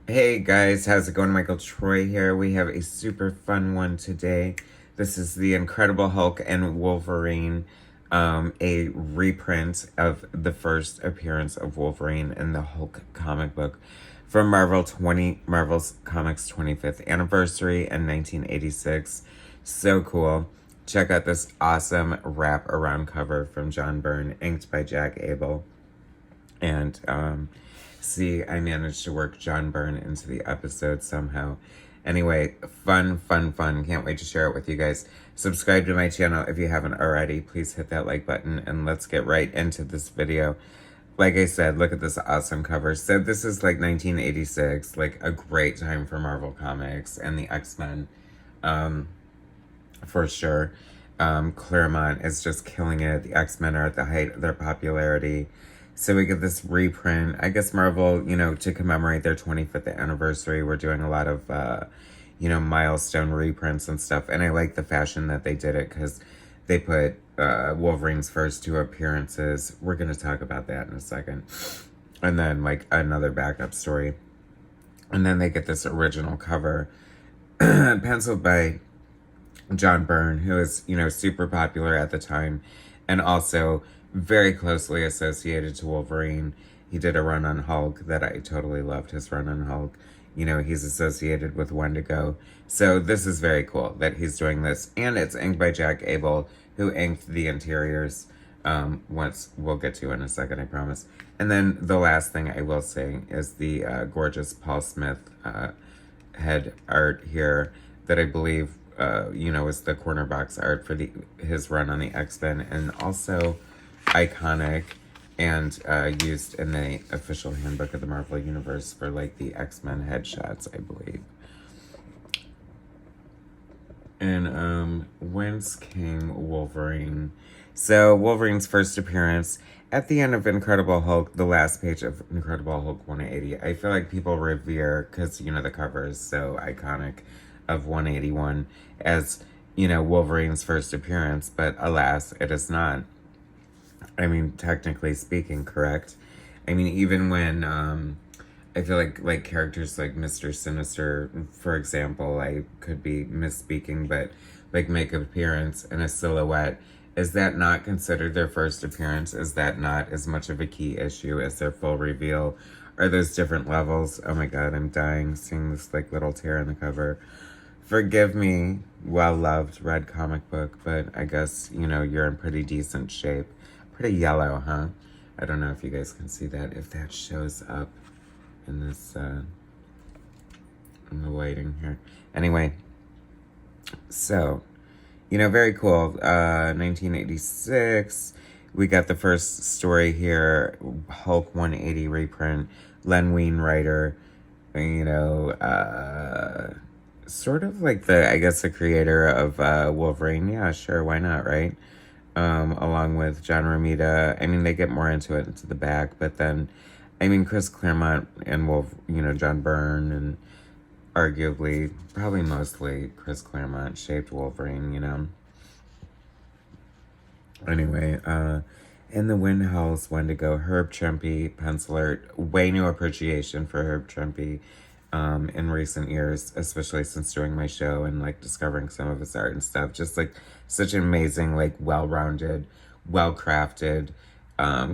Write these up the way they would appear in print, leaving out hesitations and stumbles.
Hey guys, how's it going? Michael Troy here. We have a super fun one today. This is the Incredible Hulk and Wolverine, a reprint of the first appearance of Wolverine in the Hulk comic book from Marvel's Comics 25th anniversary in 1986. So cool. Check out this awesome wraparound cover from John Byrne, inked by Jack Abel. And see, I managed to work John Byrne into the episode somehow. Anyway, fun. Can't wait to share it with you guys. Subscribe to my channel if you haven't already. Please hit that like button and let's get right into this video. Like I said, look at this awesome cover. So this is like 1986, like a great time for Marvel Comics and the X-Men, for sure. Claremont is just killing it. The X-Men are at the height of their popularity. So we get this reprint. I guess Marvel, to commemorate their 25th anniversary, we're doing a lot of, milestone reprints and stuff. And I like the fashion that they did it because they put Wolverine's first two appearances. We're going to talk about that in a second. And then, like, another backup story. And then they get this original cover penciled by John Byrne, who is, super popular at the time and also very closely associated to Wolverine. He did a run on Hulk that I totally loved, his run on Hulk. He's associated with Wendigo. So this is very cool that he's doing this. And it's inked by Jack Abel, who inked the interiors, once we'll get to in a second, I promise. And then the last thing I will say is the gorgeous Paul Smith head art here that I believe, is the corner box art for his run on the X-Men, and also iconic and used in the official handbook of the Marvel Universe for like the X-Men headshots, I believe. And whence came Wolverine? So Wolverine's first appearance at the end of Incredible Hulk, the last page of Incredible Hulk 180. I feel like people revere, because the cover is so iconic, of 181 as Wolverine's first appearance, but alas, it is not. I mean, technically speaking, correct? I mean, even when, I feel like characters like Mr. Sinister, for example, I could be misspeaking, but like make an appearance in a silhouette, is that not considered their first appearance? Is that not as much of a key issue as their full reveal? Are those different levels? Oh my god, I'm dying seeing this like little tear in the cover. Forgive me, well-loved red comic book, but I guess, you're in pretty decent shape. Pretty yellow, huh? I don't know if you guys can see that, if that shows up in this, in the lighting here. Anyway, so, very cool. 1986, we got the first story here, Hulk 180 reprint, Len Wein writer, sort of like the creator of Wolverine. Yeah, sure, why not, right? Along with John Romita. I mean, they get more into it into the back, but then, I mean, Chris Claremont and John Byrne, and arguably, probably mostly Chris Claremont shaped Wolverine, Anyway, in the Wind Howls Wendigo, Herb Trimpe, pencil art, way new appreciation for Herb Trimpe in recent years, especially since doing my show and like discovering some of his art and stuff. Just like such an amazing, like well-rounded, well-crafted,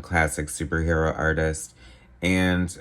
classic superhero artist, and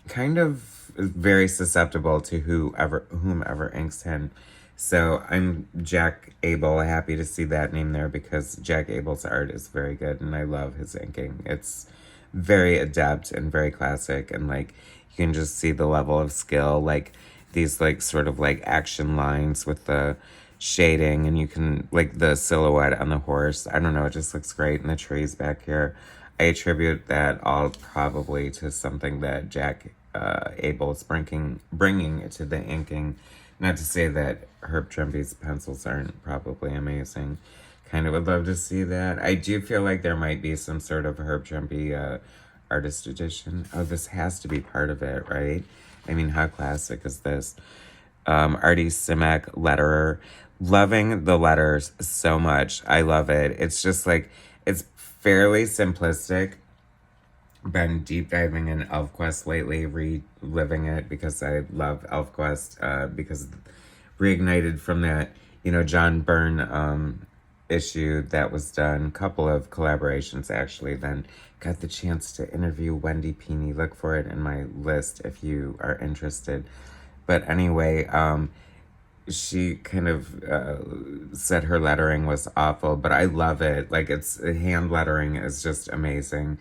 kind of very susceptible to whomever inks him. So I'm Jack Abel, happy to see that name there because Jack Abel's art is very good and I love his inking. It's very adept and very classic, and like you can just see the level of skill, like these like sort of like action lines with the shading, and you can like the silhouette on the horse. I don't know, it just looks great, and the trees back here. I attribute that all probably to something that Jack Abel is bringing to the inking. Not to say that Herb Trimpe's pencils aren't probably amazing. Kind of would love to see that. I do feel like there might be some sort of Herb Trimpe artist edition. Oh, this has to be part of it, right? I mean, how classic is this? Artie Simek, letterer. Loving the letters so much. I love it. It's just like, it's fairly simplistic, been deep diving in ElfQuest lately, reliving it because I love ElfQuest, because reignited from that, John Byrne issue that was done, couple of collaborations actually, then got the chance to interview Wendy Pini. Look for it in my list if you are interested. But anyway, she kind of said her lettering was awful, but I love it. Like, it's hand lettering is just amazing,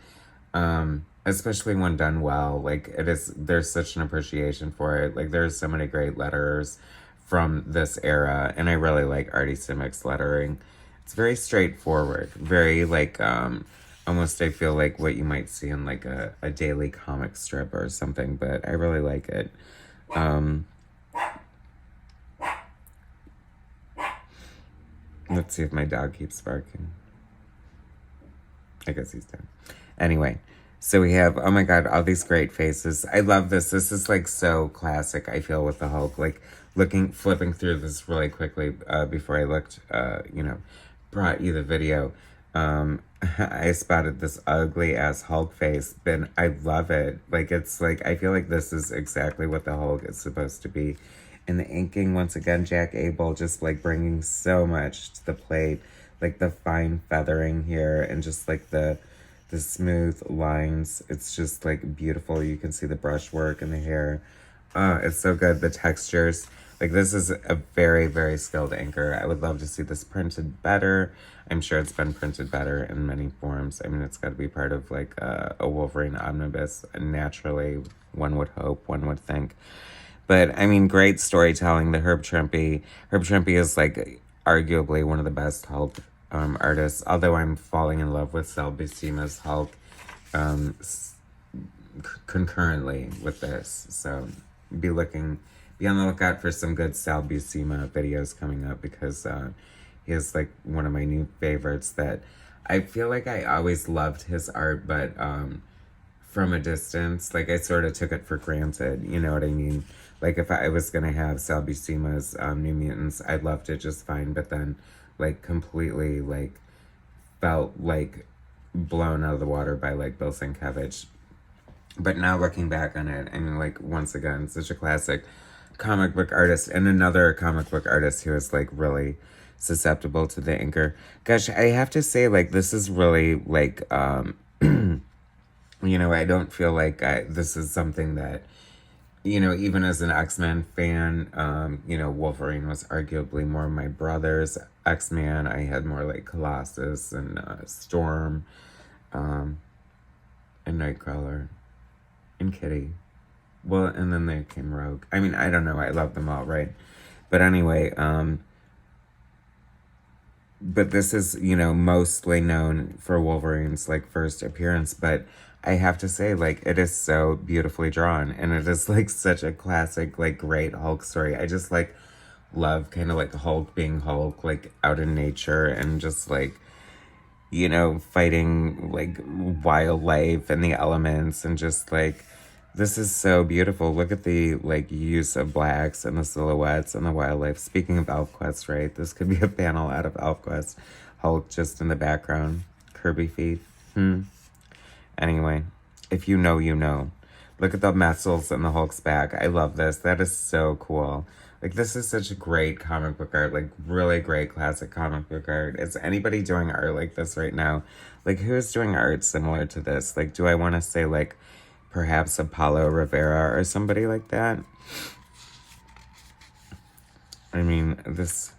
especially when done well. Like, it is. There's such an appreciation for it. Like, there's so many great letterers from this era, and I really like Artie Simic's lettering. It's very straightforward, very like almost I feel like what you might see in like a daily comic strip or something, but I really like it. Let's see if my dog keeps barking. I guess he's done. Anyway, so we have, oh my God, all these great faces. I love this. This is like so classic, I feel, with the Hulk. Like flipping through this really quickly before I looked, brought you the video. I spotted this ugly ass Hulk face, but I love it. Like, it's like, I feel like this is exactly what the Hulk is supposed to be. And the inking, once again, Jack Abel just like bringing so much to the plate, like the fine feathering here and just like the smooth lines. It's just like beautiful. You can see the brushwork and the hair. Oh, it's so good. The textures. Like, this is a very, very skilled inker. I would love to see this printed better. I'm sure it's been printed better in many forms. I mean, it's got to be part of like a Wolverine omnibus. Naturally, one would hope, one would think. But I mean, great storytelling. The Herb Trimpe is like arguably one of the best Hulk artists. Although I'm falling in love with Sal Buscema's Hulk concurrently with this. So be on the lookout for some good Sal Buscema videos coming up, because he is like one of my new favorites. That I feel like I always loved his art, but from a distance, like I sort of took it for granted. You know what I mean? Like, if I was gonna have Sal Buscema's New Mutants, I loved it just fine. But then, like, completely like felt like blown out of the water by like Bill Sienkiewicz. But now looking back on it, I mean, like, once again, such a classic comic book artist, and another comic book artist who is like really susceptible to the inker. Gosh, I have to say, like, this is really like I don't feel like this is something that, even as an X-Men fan, Wolverine was arguably more my brother's X-Man. I had more like Colossus and Storm, and Nightcrawler and Kitty. Well, and then there came Rogue. I mean, I don't know. I love them all, right? But anyway, but this is, mostly known for Wolverine's like first appearance. But I have to say, like, it is so beautifully drawn, and it is like such a classic, like, great Hulk story. I just like love kind of like Hulk being Hulk, like out in nature and just like, fighting like wildlife and the elements, and just like, this is so beautiful. Look at the like use of blacks and the silhouettes and the wildlife. Speaking of ElfQuest, right? This could be a panel out of ElfQuest. Hulk just in the background. Kirby feet. Anyway, if you know, you know. Look at the muscles and the Hulk's back. I love this. That is so cool. Like, this is such a great comic book art. Like, really great classic comic book art. Is anybody doing art like this right now? Like, who's doing art similar to this? Like, do I want to say, like, perhaps Apollo Rivera or somebody like that? I mean, this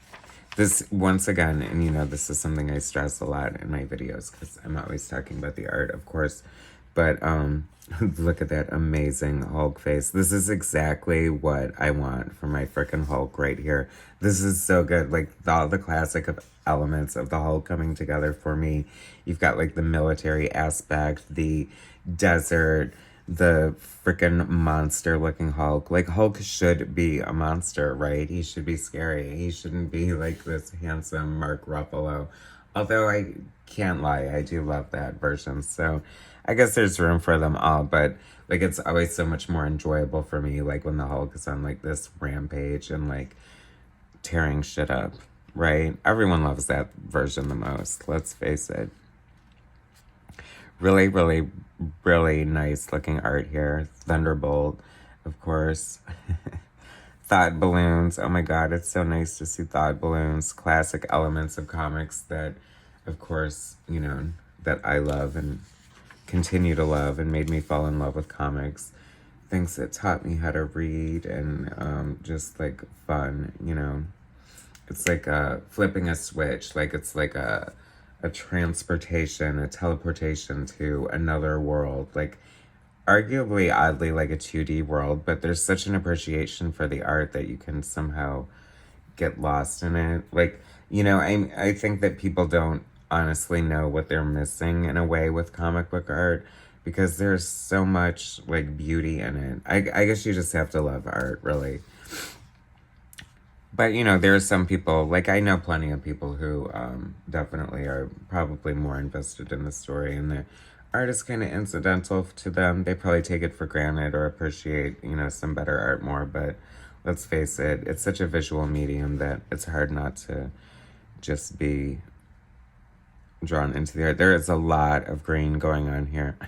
once again, and this is something I stress a lot in my videos, because I'm always talking about the art, of course. But look at that amazing Hulk face. This is exactly what I want for my freaking Hulk right here. This is so good. Like, all the classic of elements of the Hulk coming together for me. You've got like the military aspect, the desert, the freaking monster looking Hulk. Like, Hulk should be a monster, right? He should be scary. He shouldn't be like this handsome Mark Ruffalo. Although I can't lie, I do love that version. So I guess there's room for them all, but like, it's always so much more enjoyable for me, like when the Hulk is on like this rampage and like tearing shit up, right? Everyone loves that version the most, let's face it. Really, really, really nice looking art here. Thunderbolt, of course. Thought balloons. Oh my god, it's so nice to see thought balloons. Classic elements of comics that, of course, you know, that I love and continue to love and made me fall in love with comics. Things that taught me how to read and just like fun, you know. It's like flipping a switch. Like it's like a transportation, a teleportation to another world. Like arguably, oddly, like a 2D world, but there's such an appreciation for the art that you can somehow get lost in it. Like, you know, I think that people don't honestly know what they're missing in a way with comic book art because there's so much like beauty in it. I guess you just have to love art, really. But, you know, there are some people, like I know plenty of people who definitely are probably more invested in the story and the art is kind of incidental to them. They probably take it for granted or appreciate, you know, some better art more. But let's face it, it's such a visual medium that it's hard not to just be drawn into the art. There is a lot of green going on here.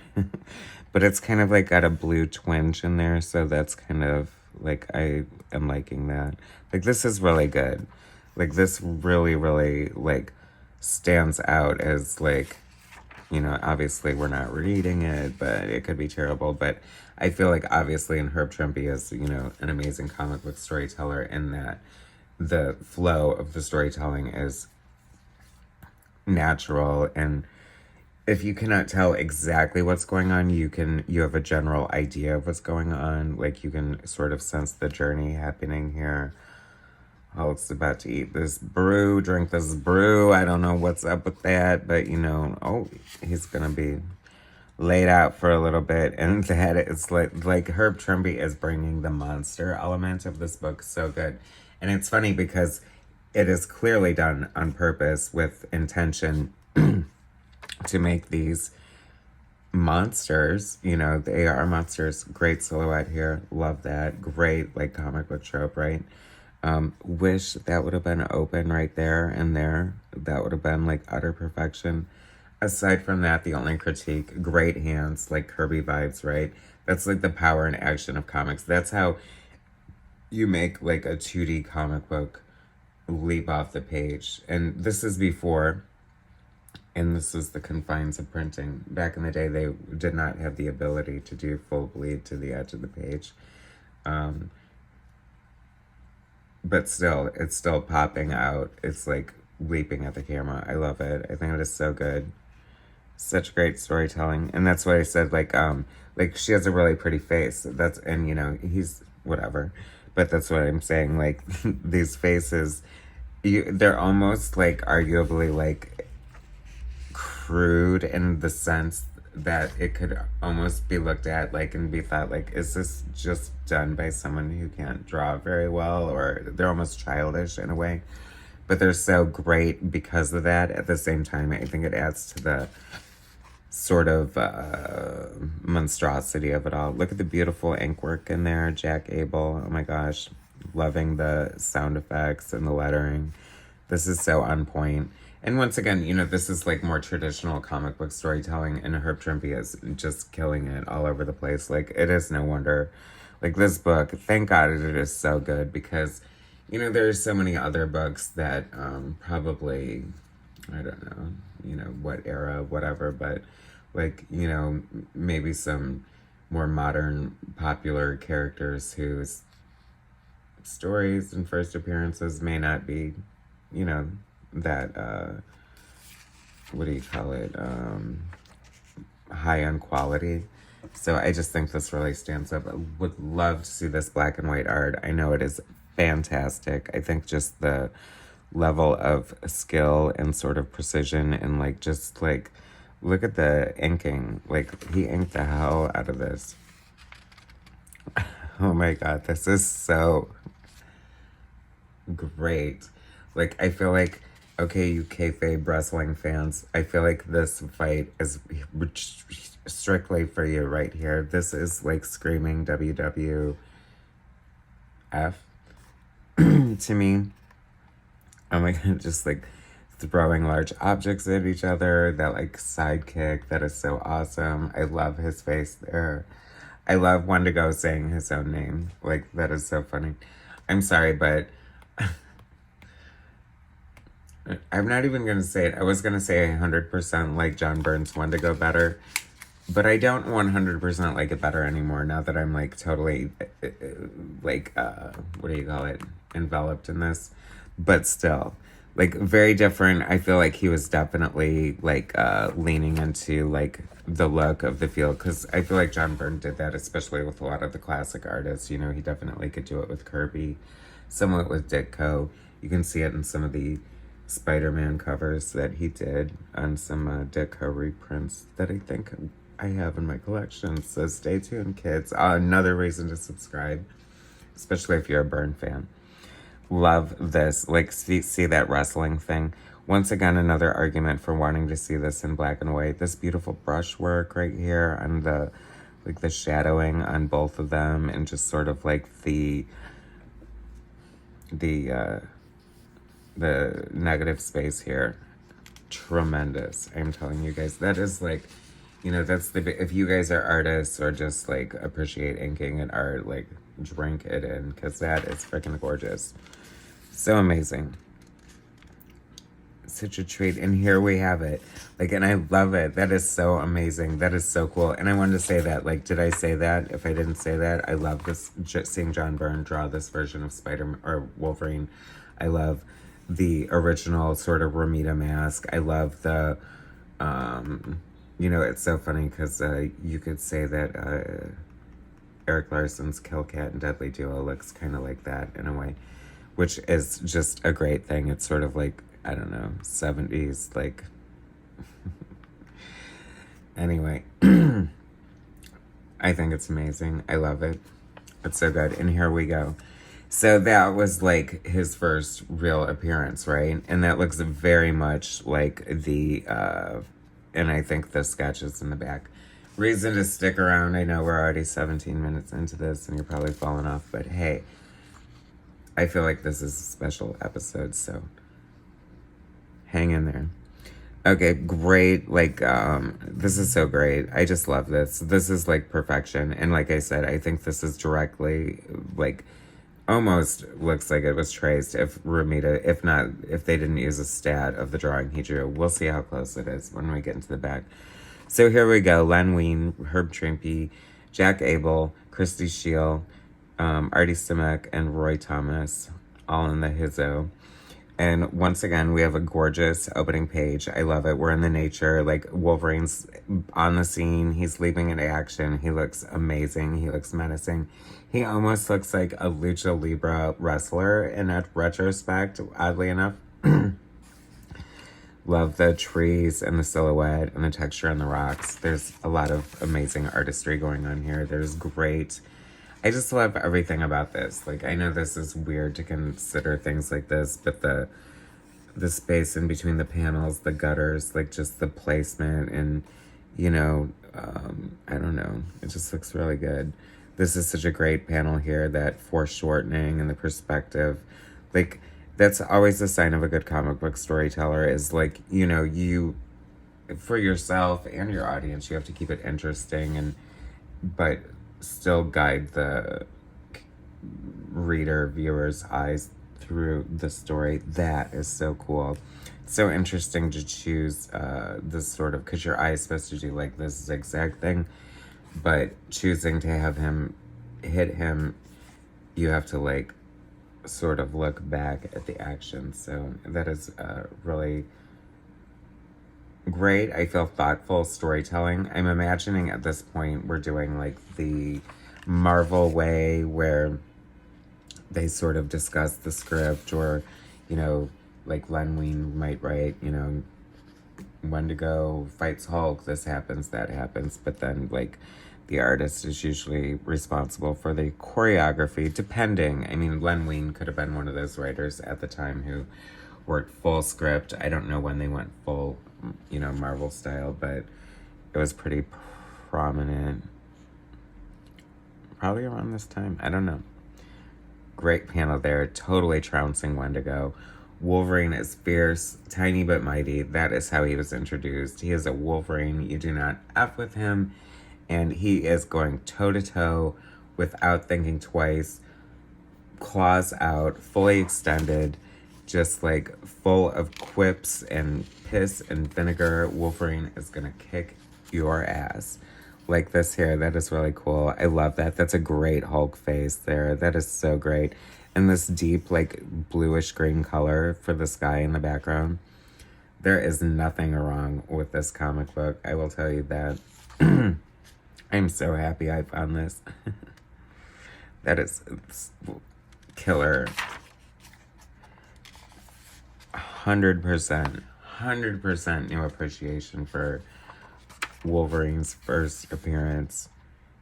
But it's kind of like got a blue twinge in there. So that's kind of like, I am liking that. Like, this is really good. Like, this really, really, like, stands out as, like, you know, obviously we're not reading it, but it could be terrible. But I feel like, obviously, in Herb Trimpe is, you know, an amazing comic book storyteller in that the flow of the storytelling is natural, and if you cannot tell exactly what's going on, you have a general idea of what's going on. Like, you can sort of sense the journey happening here. Hulk's about to eat this brew, drink this brew. I don't know what's up with that, but you know, oh, he's gonna be laid out for a little bit. And that is like Herb Trimpe is bringing the monster element of this book so good. And it's funny because it is clearly done on purpose with intention to make these monsters. You know, they are monsters. Great silhouette here. Love that. Great, like, comic book trope, right? Wish that would have been open right there and there. That would have been, like, utter perfection. Aside from that, the only critique, great hands, like Kirby vibes, right? That's, like, the power and action of comics. That's how you make, like, a 2D comic book leap off the page. And this is before... and this is the confines of printing. Back in the day, they did not have the ability to do full bleed to the edge of the page. But still, it's still popping out. It's like leaping at the camera. I love it. I think it is so good. Such great storytelling. And that's why I said, like she has a really pretty face. That's, and you know, he's whatever. But that's what I'm saying. Like, these faces, they're almost like arguably like crude in the sense that it could almost be looked at like and be thought like, is this just done by someone who can't draw very well? Or they're almost childish in a way, but they're so great because of that. At the same time, I think it adds to the sort of monstrosity of it all. Look at the beautiful ink work in there. Jack Abel, oh my gosh, loving the sound effects and the lettering. This is so on point. And once again, you know, this is like more traditional comic book storytelling, and Herb Trimpe is just killing it all over the place. Like, it is no wonder. Like, this book, thank God it is so good, because, you know, there's so many other books that probably, I don't know, you know, what era, whatever, but like, you know, maybe some more modern popular characters whose stories and first appearances may not be, you know, that what do you call it, high on quality. So I just think this really stands up. I would love to see this black and white art. I know it is fantastic. I think just the level of skill and sort of precision and like just like, look at the inking. Like, he inked the hell out of this. Oh my God, this is so great. Like, I feel like, okay, you kayfabe wrestling fans, I feel like this fight is strictly for you right here. This is like screaming WWF to me. Oh my God, just like throwing large objects at each other. That like sidekick, that is so awesome. I love his face there. I love Wendigo saying his own name. Like, that is so funny. I'm sorry, but I'm not even going to say it. I was going to say 100% like John Byrne's Wendigo better, but I don't 100% like it better anymore now that I'm like totally, like, what do you call it? Enveloped in this. But still, like, very different. I feel like he was definitely like leaning into like the look of the field, because I feel like John Byrne did that, especially with a lot of the classic artists. You know, he definitely could do it with Kirby, somewhat with Ditko. You can see it in some of the Spider-Man covers that he did on some Ditko reprints that I think I have in my collection. So stay tuned, kids. Another reason to subscribe, especially if you're a Byrne fan. Love this. Like, see that wrestling thing? Once again, another argument for wanting to see this in black and white. This beautiful brushwork right here and the, like, the shadowing on both of them, and just sort of like the negative space here. Tremendous. I'm telling you guys, that is like, you know, that's the, if you guys are artists or just like appreciate inking and art, like, drink it in, because that is freaking gorgeous. So amazing. Such a treat. And here we have it. Like, and I love it. That is so amazing. That is so cool. And I wanted to say that. Like, did I say that? If I didn't say that, I love this, just seeing John Byrne draw this version of Spider-Man or Wolverine. I love the original sort of Ramita mask. I love the, you know, it's so funny because you could say that Eric Larson's Kill Cat and Deadly Duo looks kind of like that in a way, which is just a great thing. It's sort of like, I don't know, 70s, like, anyway, I think it's amazing. I love it. It's so good. And here we go. So that was like his first real appearance, right? And that looks very much like the, and I think the sketches in the back. Reason to stick around. I know we're already 17 minutes into this and you're probably falling off, but hey, I feel like this is a special episode, so hang in there. Okay, great. Like, this is so great. I just love this. This is like perfection. And like I said, I think this is directly, like, almost looks like it was traced if Ramita, if not, if they didn't use a stat of the drawing he drew. We'll see how close it is when we get into the back. So here we go. Len Wein, Herb Trimpe, Jack Abel, Christy Scheel, Artie Simek, and Roy Thomas, all in the hizzo. And once again, we have a gorgeous opening page. I love it. We're in the nature. Like, Wolverine's on the scene. He's leaping into action. He looks amazing. He looks menacing. He almost looks like a Lucha Libre wrestler in a retrospect, oddly enough. Love the trees and the silhouette and the texture on the rocks. There's a lot of amazing artistry going on here. There's great... I just love everything about this. Like, I know this is weird to consider things like this, but the space in between the panels, the gutters, like, just the placement and, you know, I don't know. It just looks really good. This is such a great panel here, that foreshortening and the perspective. Like, that's always a sign of a good comic book storyteller, is like, you know, you, for yourself and your audience, you have to keep it interesting but still guide the reader, viewer's eyes through the story. That is so cool. It's so interesting to choose this sort of, because your eye is supposed to do like this zigzag thing, but choosing to have him hit him, you have to like sort of look back at the action. So that is really great. I feel thoughtful storytelling. I'm imagining at this point we're doing like the Marvel way, where they sort of discuss the script, or, you know, like Len Wein might write, you know, Wendigo fights Hulk, this happens, that happens, but then like the artist is usually responsible for the choreography, depending. I mean, Len Wein could have been one of those writers at the time who worked full script. I don't know when they went full, you know, Marvel style, but it was pretty prominent. Probably around this time. I don't know. Great panel there. Totally trouncing Wendigo. Wolverine is fierce, tiny but mighty. That is how he was introduced. He is a Wolverine. You do not F with him. And he is going toe-to-toe without thinking twice. Claws out, fully extended, just like full of quips and piss and vinegar. Wolverine is gonna kick your ass. Like this here, that is really cool. I love that. That's a great Hulk face there. That is so great. And this deep, like, bluish green color for the sky in the background. There is nothing wrong with this comic book. I will tell you that. I'm so happy I found this. That is killer. 100% new appreciation for Wolverine's first appearance.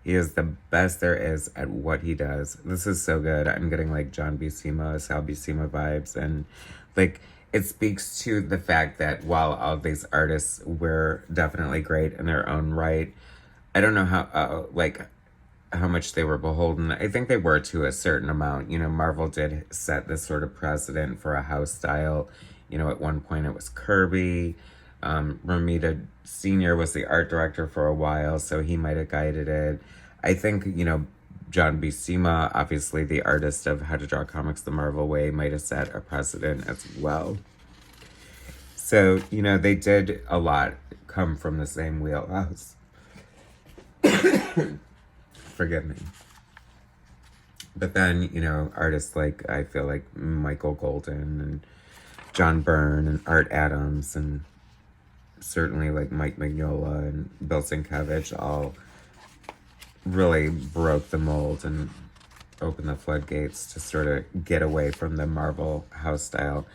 He is the best there is at what he does. This is so good. I'm getting like John Buscema, Sal Buscema vibes. And like, it speaks to the fact that while all these artists were definitely great in their own right, I don't know how, how much they were beholden. I think they were to a certain amount. You know, Marvel did set this sort of precedent for a house style. You know, at one point it was Kirby. Romita Sr. was the art director for a while, so he might have guided it. I think, you know, John Buscema, obviously the artist of How to Draw Comics the Marvel Way, might have set a precedent as well. So, you know, they did a lot come from the same wheelhouse. Forgive me. But then, you know, artists like, I feel like Michael Golden and John Byrne and Art Adams and certainly like Mike Mignola and Bill Sienkiewicz all really broke the mold and opened the floodgates to sort of get away from the Marvel house style.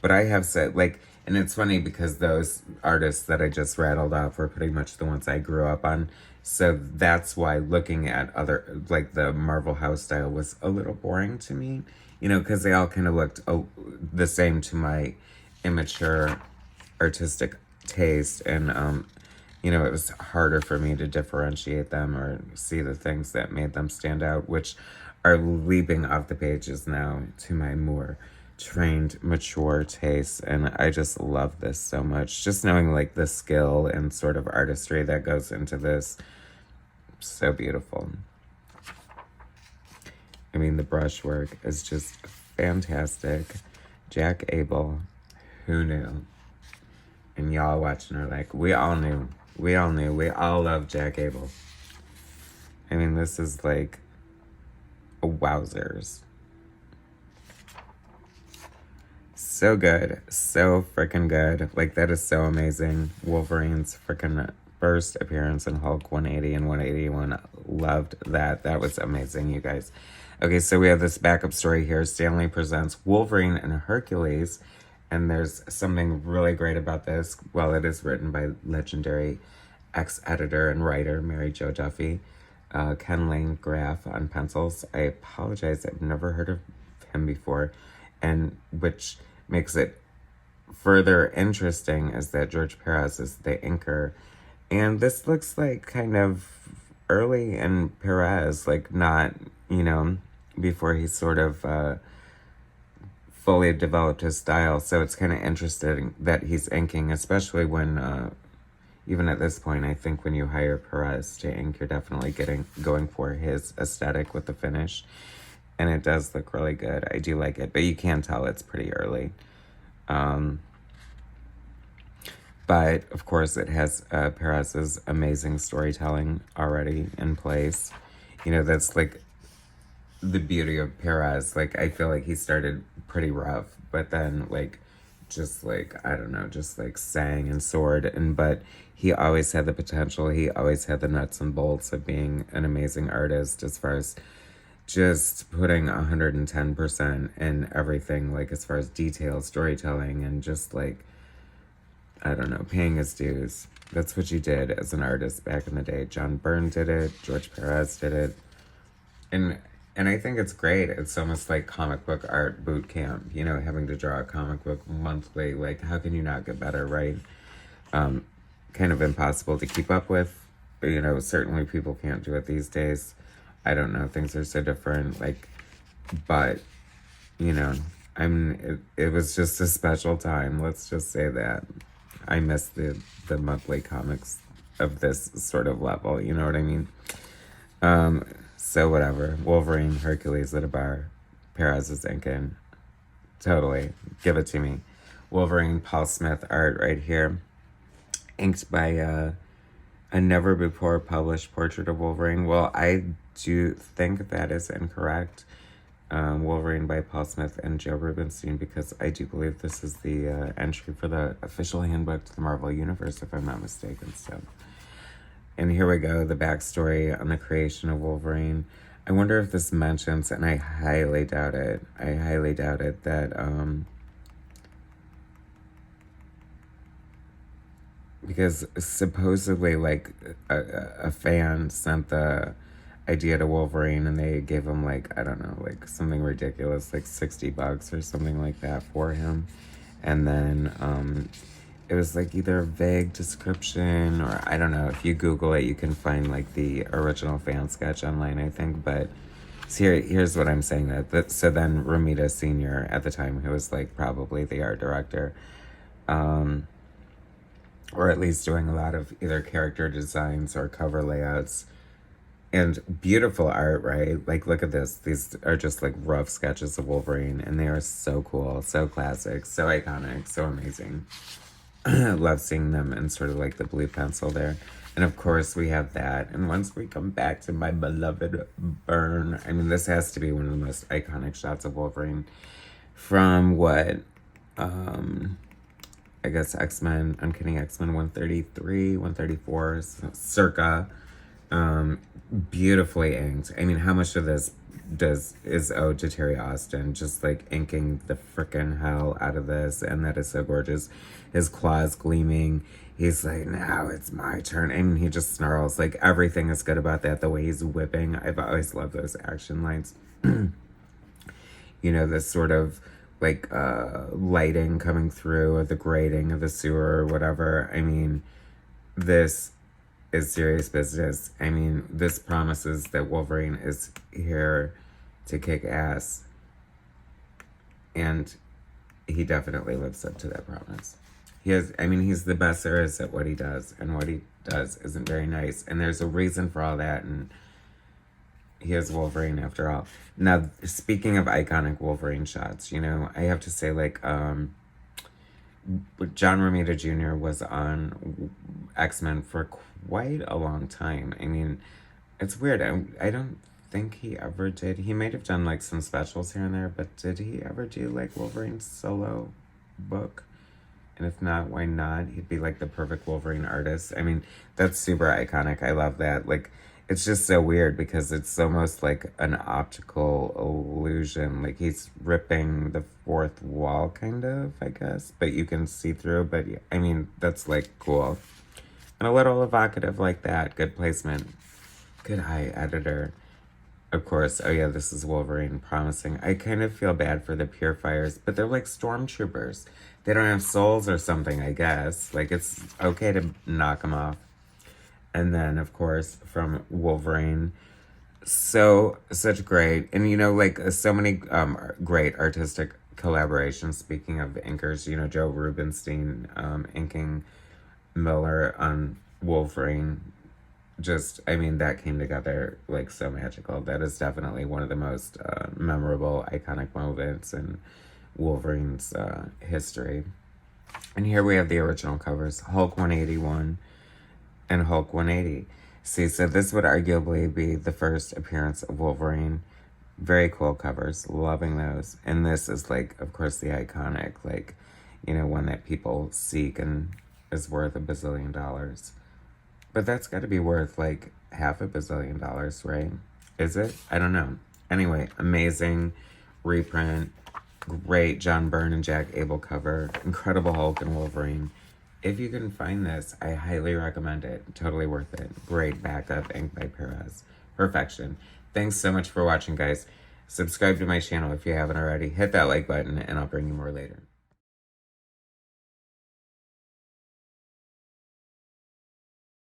But I have said, like, and it's funny because those artists that I just rattled off were pretty much the ones I grew up on. So that's why looking at other, like the Marvel house style was a little boring to me, you know, because they all kind of looked the same to my immature artistic taste. And, you know, it was harder for me to differentiate them or see the things that made them stand out, which are leaping off the pages now to my more trained, mature taste. And I just love this so much. Just knowing like the skill and sort of artistry that goes into this. So beautiful. I mean, the brushwork is just fantastic. Jack Abel, who knew? And y'all watching are like, we all knew. We all knew. We all love Jack Abel. I mean, this is like wowzers. So good. So freaking good. Like, that is so amazing. Wolverine's freaking first appearance in Hulk 180 and 181. Loved that. That was amazing, you guys. Okay, so we have this backup story here. Stanley presents Wolverine and Hercules. And there's something really great about this. Well, it is written by legendary ex-editor and writer Mary Jo Duffy. Ken Lane Graff on pencils. I apologize. I've never heard of him before. And which makes it further interesting is that George Perez is the inker. And this looks like kind of early in Perez, like not, you know, before he sort of fully developed his style. So it's kind of interesting that he's inking, especially when, even at this point, I think when you hire Perez to ink, you're definitely going for his aesthetic with the finish. And it does look really good. I do like it, but you can tell it's pretty early. But, of course, it has Perez's amazing storytelling already in place. You know, that's, like, the beauty of Perez. Like, I feel like he started pretty rough, but then, like, just, like, I don't know, just, like, sang and soared. But he always had the potential. He always had the nuts and bolts of being an amazing artist as far as just putting 110% in everything, like, as far as detail, storytelling, and just, like, I don't know, paying his dues. That's what you did as an artist back in the day. John Byrne did it. George Perez did it. And I think it's great. It's almost like comic book art boot camp, you know, having to draw a comic book monthly. Like, how can you not get better, right? Kind of impossible to keep up with. But, you know, certainly people can't do it these days. I don't know. Things are so different. Like, but, you know, it was just a special time. Let's just say that. I miss the monthly comics of this sort of level. You know what I mean? So whatever. Wolverine, Hercules at a bar. Perez is inking. Totally. Give it to me. Wolverine, Paul Smith art right here. Inked by a never before published portrait of Wolverine. Well, I do think that is incorrect. Wolverine by Paul Smith and Joe Rubenstein, because I do believe this is the entry for the official handbook to the Marvel Universe, if I'm not mistaken. So, and here we go, the backstory on the creation of Wolverine. I wonder if this mentions, and I highly doubt it, that, because supposedly, like, a fan sent the idea to Wolverine, and they gave him, like, I don't know, like, something ridiculous, like $60 or something like that for him. And then, it was, like, either a vague description, or I don't know. If you Google it, you can find, like, the original fan sketch online, I think. But so here's what I'm saying. So then Romita Sr. at the time, who was, like, probably the art director, or at least doing a lot of either character designs or cover layouts, and beautiful art, right? Like, look at this. These are just, like, rough sketches of Wolverine, and they are so cool, so classic, so iconic, so amazing. Love seeing them in sort of, like, the blue pencil there. And, of course, we have that. And once we come back to my beloved Byrne, I mean, this has to be one of the most iconic shots of Wolverine from what, I guess X-Men, Uncanny X-Men 133, 134, circa. Beautifully inked. I mean, how much of this is owed to Terry Austin, just like inking the frickin' hell out of this, and that is so gorgeous. His claws gleaming. He's like, now it's my turn. I mean, he just snarls. Like, everything is good about that. The way he's whipping. I've always loved those action lines. You know, this sort of like lighting coming through, or the grating of the sewer or whatever. I mean, this is serious business. I mean, this promises that Wolverine is here to kick ass. And he definitely lives up to that promise. He's the best there is at what he does, and what he does isn't very nice. And there's a reason for all that, and he is Wolverine after all. Now, speaking of iconic Wolverine shots, you know, I have to say, like, John Romita Jr. was on X-Men for quite a long time. I mean, it's weird. I don't think he ever did. He might have done, like, some specials here and there, but did he ever do, like, Wolverine's solo book? And if not, why not? He'd be, like, the perfect Wolverine artist. I mean, that's super iconic. I love that. Like, it's just so weird because it's almost like an optical illusion. Like, he's ripping the fourth wall, kind of, I guess. But you can see through. But, I mean, that's, like, cool. And a little evocative like that. Good placement. Good eye, editor. Of course. Oh, yeah, this is Wolverine promising. I kind of feel bad for the Purifiers, but they're like stormtroopers. They don't have souls or something, I guess. Like, it's okay to knock them off. And then, of course, from Wolverine. Such great. And, you know, like, so many great artistic collaborations. Speaking of inkers, you know, Joe Rubenstein inking Miller on Wolverine. Just, I mean, that came together, like, so magical. That is definitely one of the most memorable, iconic moments in Wolverine's history. And here we have the original covers. Hulk 181 and Hulk 180. See, so this would arguably be the first appearance of Wolverine. Very cool covers. Loving those. And this is, like, of course, the iconic, like, you know, one that people seek and is worth $1 bazillion. But that's got to be worth, like, $500 million, right? Is it? I don't know. Anyway, amazing reprint. Great John Byrne and Jack Abel cover. Incredible Hulk and Wolverine. If you can find this, I highly recommend it. Totally worth it. Great backup, ink by Perez. Perfection. Thanks so much for watching, guys. Subscribe to my channel if you haven't already. Hit that like button, and I'll bring you more later.